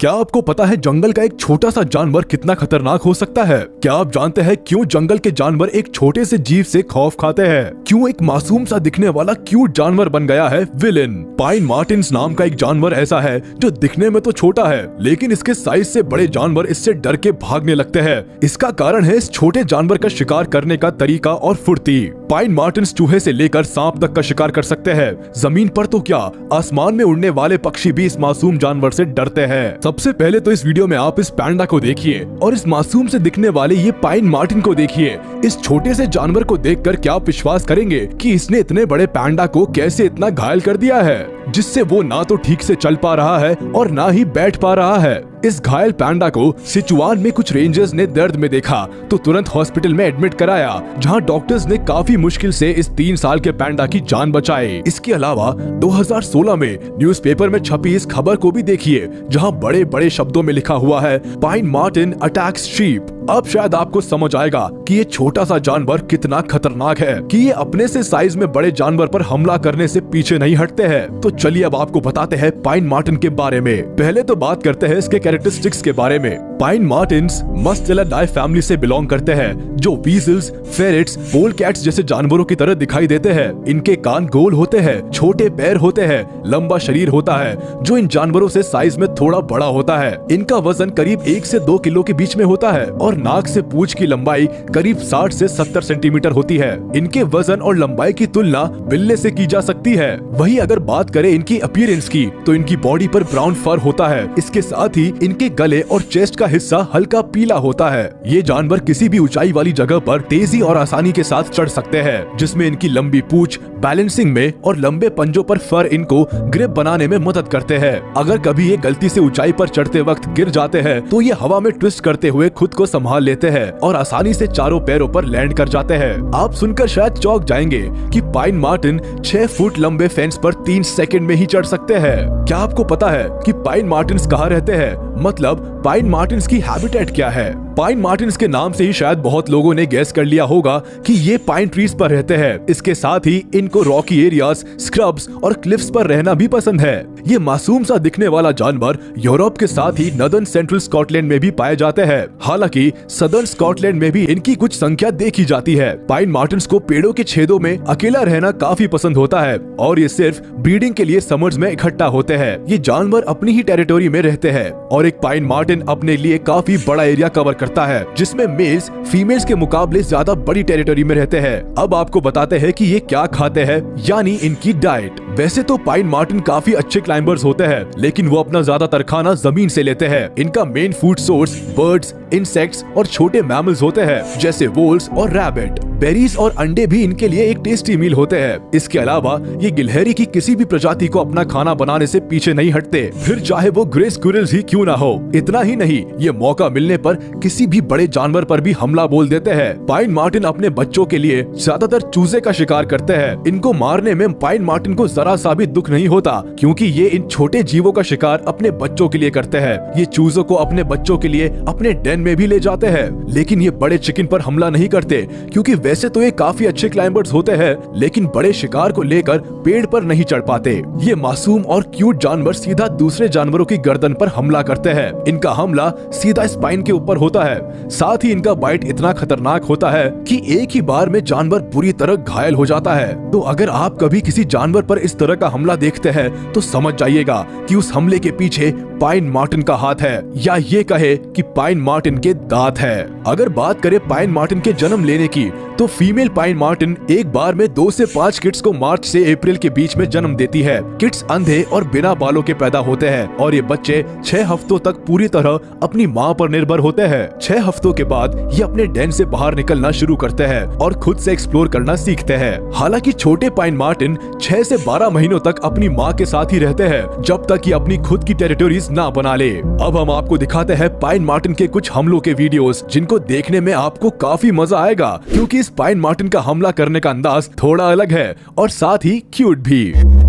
क्या आपको पता है जंगल का एक छोटा सा जानवर कितना खतरनाक हो सकता है? क्या आप जानते हैं क्यों जंगल के जानवर एक छोटे से जीव से खौफ खाते हैं? क्यों एक मासूम सा दिखने वाला क्यूट जानवर बन गया है विलेन? पाइन मार्टिन्स नाम का एक जानवर ऐसा है जो दिखने में तो छोटा है, लेकिन इसके साइज से बड़े जानवर इससे डर के भागने लगते हैं। इसका कारण है इस छोटे जानवर का शिकार करने का तरीका और फुर्ती। पाइन मार्टिन्स चूहे से लेकर सांप तक का शिकार कर सकते हैं। जमीन पर तो क्या, आसमान में उड़ने वाले पक्षी भी इस मासूम जानवर से डरते हैं। सबसे पहले तो इस वीडियो में आप इस पैंडा को देखिए और इस मासूम से दिखने वाले ये पाइन मार्टिन को देखिए। इस छोटे से जानवर को देखकर क्या आप विश्वास करेंगे कि इसने इतने बड़े पैंडा को कैसे इतना घायल कर दिया है, जिससे वो ना तो ठीक से चल पा रहा है और ना ही बैठ पा रहा है। इस घायल पैंडा को सिचुआन में कुछ रेंजर्स ने दर्द में देखा तो तुरंत हॉस्पिटल में एडमिट कराया, जहां डॉक्टर्स ने काफी मुश्किल से इस 3 साल के पैंडा की जान बचाई। इसके अलावा 2016 में न्यूज़पेपर में छपी इस खबर को भी देखिए, जहां बड़े बड़े शब्दों में लिखा हुआ है पाइन मार्टिन अटैक्स शीप। अब शायद आपको समझ आएगा कि ये छोटा सा जानवर कितना खतरनाक है कि ये अपने से साइज में बड़े जानवर पर हमला करने से पीछे नहीं हटते हैं। तो चलिए अब आपको बताते हैं पाइन मार्टिन के बारे में। पहले तो बात करते हैं इसके कैरेक्टरिस्टिक्स के बारे में। पाइन मार्टिन्स मस्टेलिडाई फैमिली से बिलोंग करते हैं, जो वीजल्स, फेरेट्स, पोलकैट्स जैसे जानवरों की तरह दिखाई देते हैं। इनके कान गोल होते हैं, छोटे पैर होते हैं, लंबा शरीर होता है जो इन जानवरों से साइज में थोड़ा बड़ा होता है। इनका वजन करीब 1 से 2 किलो के बीच में होता है और नाक से पूंछ की लंबाई करीब 60 से 70 सेंटीमीटर होती है। इनके वजन और लंबाई की तुलना बिल्ली से की जा सकती है। वहीं अगर बात करें इनकी अपीयरेंस की, तो इनकी बॉडी पर ब्राउन फर होता है। इसके साथ ही इनके गले और चेस्ट का हिस्सा हल्का पीला होता है। ये जानवर किसी भी ऊंचाई वाली जगह पर तेजी और आसानी के साथ चढ़ सकते हैं, जिसमें इनकी लंबी पूंछ बैलेंसिंग में और लंबे पंजों पर फर इनको ग्रिप बनाने में मदद करते हैं। अगर कभी ये गलती से ऊंचाई पर चढ़ते वक्त गिर जाते हैं तो ये हवा में ट्विस्ट करते हुए खुद को संभाल लेते हैं और आसानी से चारों पैरों पर लैंड कर जाते हैं। आप सुनकर शायद चौंक जाएंगे कि पाइन मार्टिन 6 फुट लंबे फेंस पर 3 सेकंड में ही चढ़ सकते हैं। क्या आपको पता है कि पाइन मार्टिन्स कहाँ रहते हैं? मतलब पाइन मार्टिन्स की हैबिटेट क्या है? पाइन मार्टिन्स के नाम से ही शायद बहुत लोगों ने गेस कर लिया होगा कि ये पाइन ट्रीज पर रहते हैं। इसके साथ ही इनको रॉकी एरियाज, स्क्रब्स और क्लिफ्स पर रहना भी पसंद है। ये मासूम सा दिखने वाला जानवर यूरोप के साथ ही नदर्न सेंट्रल स्कॉटलैंड में भी पाए जाते हैं। हालांकि सदर्न स्कॉटलैंड में भी इनकी कुछ संख्या देखी जाती है। पाइन मार्टिन्स को पेड़ों के छेदों में अकेला रहना काफी पसंद होता है और ये सिर्फ ब्रीडिंग के लिए समर्स में इकट्ठा होते हैं। ये जानवर अपनी ही टेरिटोरी में रहते हैं और एक पाइन मार्टिन अपने लिए काफी बड़ा एरिया कवर करता है, जिसमें मेल्स फीमेल्स के मुकाबले ज्यादा बड़ी टेरिटोरी में रहते हैं। अब आपको बताते हैं कि ये क्या खाते हैं, यानी इनकी डाइट। वैसे तो पाइन मार्टिन काफी अच्छे क्लाइंबर्स होते हैं, लेकिन वो अपना ज्यादातर खाना जमीन से लेते हैं। इनका main food source birds, insects और छोटे मैमल्स होते हैं, जैसे वोल्स और रैबिट। बेरीज और अंडे भी इनके लिए एक टेस्टी मील होते हैं। इसके अलावा ये गिलहरी की किसी भी प्रजाति को अपना खाना बनाने से पीछे नहीं हटते, फिर चाहे वो ग्रे स्क्विरल्स ही क्यों ना हो। इतना ही नहीं, ये मौका मिलने पर किसी भी बड़े जानवर पर भी हमला बोल देते हैं। पाइन मार्टिन अपने बच्चों के लिए ज्यादातर चूजे का शिकार करते हैं। इनको मारने में पाइन मार्टिन को जरा सा भी दुख नहीं होता, क्योंकि ये इन छोटे जीवों का शिकार अपने बच्चों के लिए करते हैं। ये चूजों को अपने बच्चों के लिए अपने डेन में भी ले जाते हैं, लेकिन ये बड़े चिकन पर हमला नहीं करते, क्योंकि वैसे तो ये काफी अच्छे क्लाइंबर्स होते हैं, लेकिन बड़े शिकार को लेकर पेड़ पर नहीं चढ़ पाते। ये मासूम और क्यूट जानवर सीधा दूसरे जानवरों की गर्दन पर हमला करते हैं। इनका हमला सीधा स्पाइन के ऊपर होता है। साथ ही इनका बाइट इतना खतरनाक होता है कि एक ही बार में जानवर बुरी तरह घायल हो जाता है। तो अगर आप कभी किसी जानवर पर इस तरह का हमला देखते हैं तो समझ जाइएगा कि उस हमले के पीछे पाइन मार्टिन का हाथ है, या ये कहे कि पाइन मार्टिन के दांत है। अगर बात करें पाइन मार्टिन के जन्म लेने की, तो फीमेल पाइन मार्टिन एक बार में 2 से 5 किड्स को मार्च से अप्रैल के बीच में जन्म देती है। किड्स अंधे और बिना बालों के पैदा होते हैं और ये बच्चे 6 हफ्तों तक पूरी तरह अपनी माँ पर निर्भर होते हैं। 6 हफ्तों के बाद ये अपने डेन से बाहर निकलना शुरू करते हैं और खुद से एक्सप्लोर करना सीखते हैं। हालांकि छोटे पाइन मार्टिन 6 से 12 महीनों तक अपनी माँ के साथ ही रहते हैं, जब तक ये अपनी खुद की टेरिटोरीज ना बना ले। अब हम आपको दिखाते हैं पाइन मार्टिन के कुछ हमलों के वीडियोस, जिनको देखने में आपको काफी मजा आएगा, क्योंकि इस पाइन मार्टिन का हमला करने का अंदाज थोड़ा अलग है और साथ ही क्यूट भी।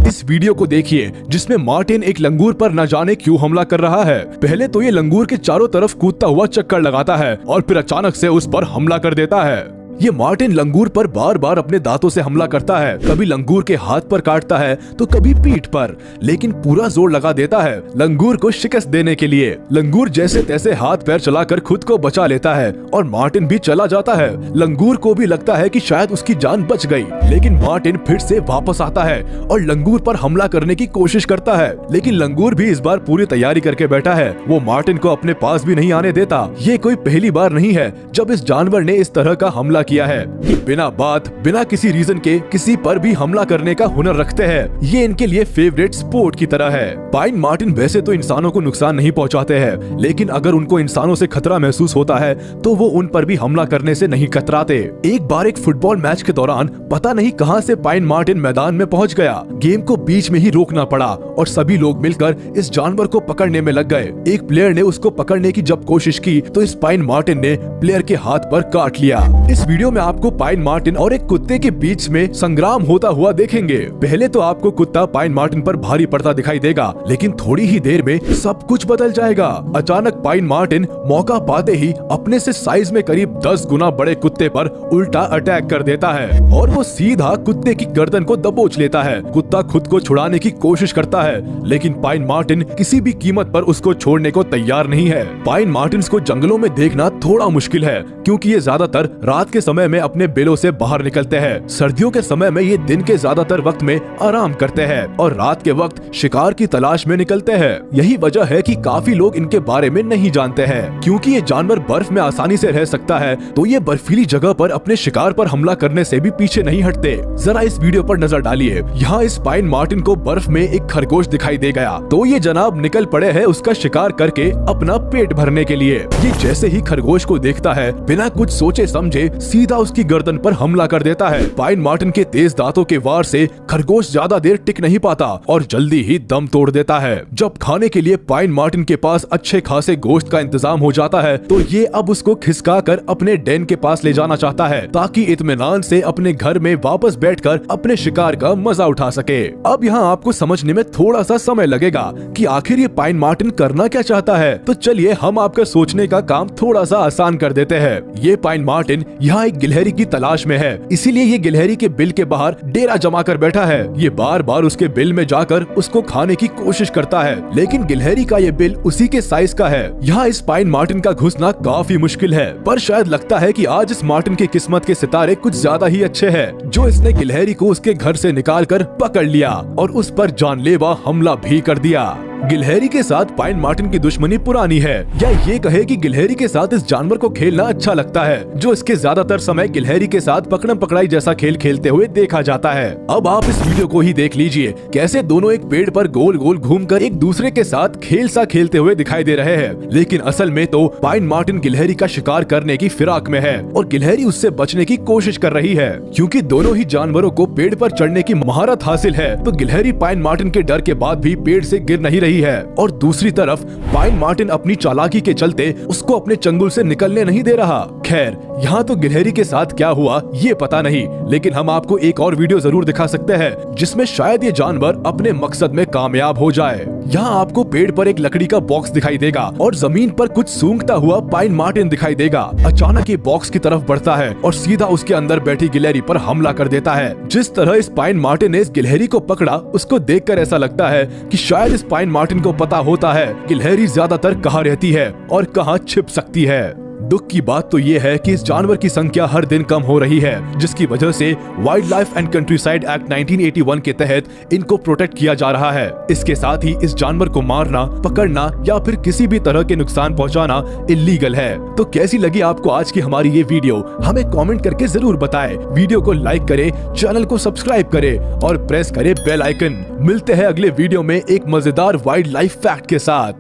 इस वीडियो को देखिए, जिसमें मार्टिन एक लंगूर पर न जाने क्यों हमला कर रहा है। पहले तो ये लंगूर के चारों तरफ कूदता हुआ चक्कर लगाता है और फिर अचानक से उस पर हमला कर देता है। ये मार्टिन लंगूर पर बार बार अपने दांतों से हमला करता है। कभी लंगूर के हाथ पर काटता है तो कभी पीठ पर, लेकिन पूरा जोर लगा देता है लंगूर को शिकस्त देने के लिए। लंगूर जैसे तैसे हाथ पैर चलाकर खुद को बचा लेता है और मार्टिन भी चला जाता है। लंगूर को भी लगता है कि शायद उसकी जान बच गई, लेकिन मार्टिन फिर से वापस आता है और लंगूर पर हमला करने की कोशिश करता है। लेकिन लंगूर भी इस बार पूरी तैयारी करके बैठा है। वो मार्टिन को अपने पास भी नहीं आने देता। ये कोई पहली बार नहीं है जब इस जानवर ने इस तरह का हमला किया है कि बिना बात बिना किसी रीजन के किसी पर भी हमला करने का हुनर रखते हैं। ये इनके लिए फेवरेट स्पोर्ट की तरह है। पाइन मार्टिन वैसे तो इंसानों को नुकसान नहीं पहुंचाते हैं, लेकिन अगर उनको इंसानों से खतरा महसूस होता है तो वो उन पर भी हमला करने से नहीं कतराते। एक बार एक फुटबॉल मैच के दौरान पता नहीं कहां से पाइन मार्टिन मैदान में पहुंच गया। गेम को बीच में ही रोकना पड़ा और सभी लोग मिलकर इस जानवर को पकड़ने में लग गए। एक प्लेयर ने उसको पकड़ने की जब कोशिश की तो इस पाइन मार्टिन ने प्लेयर के हाथ पर काट लिया। इस वीडियो में आपको पाइन मार्टिन और एक कुत्ते के बीच में संग्राम होता हुआ देखेंगे। पहले तो आपको कुत्ता पाइन मार्टिन पर भारी पड़ता दिखाई देगा, लेकिन थोड़ी ही देर में सब कुछ बदल जाएगा। अचानक पाइन मार्टिन मौका पाते ही अपने से साइज में करीब 10 गुना बड़े कुत्ते पर उल्टा अटैक कर देता है और वो सीधा कुत्ते की गर्दन को दबोच लेता है। कुत्ता खुद को छुड़ाने की कोशिश करता है, लेकिन पाइन मार्टिन किसी भी कीमत पर उसको छोड़ने को तैयार नहीं है। पाइन मार्टिन्स को जंगलों में देखना थोड़ा मुश्किल है, क्योंकि ये ज्यादातर रात के समय में अपने बिलों से बाहर निकलते हैं। सर्दियों के समय में ये दिन के ज्यादातर वक्त में आराम करते हैं और रात के वक्त शिकार की तलाश में निकलते हैं। यही वजह है कि काफी लोग इनके बारे में नहीं जानते हैं। क्योंकि ये जानवर बर्फ में आसानी से रह सकता है, तो ये बर्फीली जगह पर अपने शिकार पर हमला करने से भी पीछे नहीं हटते। जरा इस वीडियो पर नजर डालिए। यहाँ इस पाइन मार्टिन को बर्फ में एक खरगोश दिखाई दे गया, तो ये जनाब निकल पड़े हैं उसका शिकार करके अपना पेट भरने के लिए। ये जैसे ही खरगोश को देखता है, बिना कुछ सोचे समझे सीधा उसकी गर्दन पर हमला कर देता है। पाइन मार्टिन के तेज दांतों के वार से खरगोश ज्यादा देर टिक नहीं पाता और जल्दी ही दम तोड़ देता है। जब खाने के लिए पाइन मार्टिन के पास अच्छे खासे गोश्त का इंतजाम हो जाता है, तो ये अब उसको खिसका कर अपने डेन के पास ले जाना चाहता है, ताकि इत्मीनान से अपने घर में वापस बैठकर अपने शिकार का मजा उठा सके। अब यहाँ आपको समझने में थोड़ा सा समय लगेगा कि आखिर ये पाइन मार्टिन करना क्या चाहता है। तो चलिए हम आपका सोचने का काम थोड़ा सा आसान कर देते हैं। ये पाइन मार्टिन यहाँ एक गिलहरी की तलाश में है, इसीलिए ये गिलहरी के बिल के बाहर डेरा जमा कर बैठा है। ये बार बार उसके बिल में जाकर उसको खाने की कोशिश करता है, लेकिन गिलहरी का ये बिल उसी के साइज का है। यहाँ इस पाइन मार्टिन का घुसना काफी मुश्किल है, पर शायद लगता है कि आज इस मार्टिन की किस्मत के सितारे कुछ ज्यादा ही अच्छे हैं, जो इसने गिलहरी को उसके घर से निकालकर पकड़ लिया और उस पर जानलेवा हमला भी कर दिया। गिलहरी के साथ पाइन मार्टिन की दुश्मनी पुरानी है, या ये कहे कि गिलहरी के साथ इस जानवर को खेलना अच्छा लगता है, जो इसके ज्यादातर समय गिलहरी के साथ पकड़म पकड़ाई जैसा खेल खेलते हुए देखा जाता है। अब आप इस वीडियो को ही देख लीजिए, कैसे दोनों एक पेड़ पर गोल गोल घूमकर एक दूसरे के साथ खेल सा खेलते हुए दिखाई दे रहे हैं। लेकिन असल में तो पाइन मार्टिन गिलहरी का शिकार करने की फिराक में है और गिलहरी उससे बचने की कोशिश कर रही है। क्योंकि दोनों ही जानवरों को पेड़ पर चढ़ने की महारत हासिल है, तो गिलहरी पाइन मार्टिन के डर के बाद भी पेड़ से गिर नहीं रही है, और दूसरी तरफ पाइन मार्टिन अपनी चालाकी के चलते उसको अपने चंगुल से निकलने नहीं दे रहा। खैर, यहाँ तो गिलहरी के साथ क्या हुआ ये पता नहीं, लेकिन हम आपको एक और वीडियो जरूर दिखा सकते हैं जिसमें शायद ये जानवर अपने मकसद में कामयाब हो जाए। यहाँ आपको पेड़ पर एक लकड़ी का बॉक्स दिखाई देगा और जमीन पर कुछ सूंघता हुआ पाइन मार्टिन दिखाई देगा। अचानक ये बॉक्स की तरफ बढ़ता है और सीधा उसके अंदर बैठी गिलहरी पर हमला कर देता है। जिस तरह इस पाइन मार्टिन ने इस गिलहरी को पकड़ा, उसको देखकर ऐसा लगता है कि शायद इस पाइन मार्टिन को पता होता है गिलहरी ज्यादातर कहाँ रहती है और कहाँ छिप सकती है। दुख की बात तो ये है कि इस जानवर की संख्या हर दिन कम हो रही है, जिसकी वजह से wild life and countryside act 1981 के तहत इनको प्रोटेक्ट किया जा रहा है। इसके साथ ही इस जानवर को मारना, पकड़ना या फिर किसी भी तरह के नुकसान पहुंचाना इलीगल है। तो कैसी लगी आपको आज की हमारी ये वीडियो, हमें कमेंट करके जरूर बताएं। वीडियो को लाइक करें, चैनल को सब्सक्राइब करें और प्रेस करें बेल आइकन। मिलते हैं अगले वीडियो में एक मजेदार वाइल्ड लाइफ फैक्ट के साथ।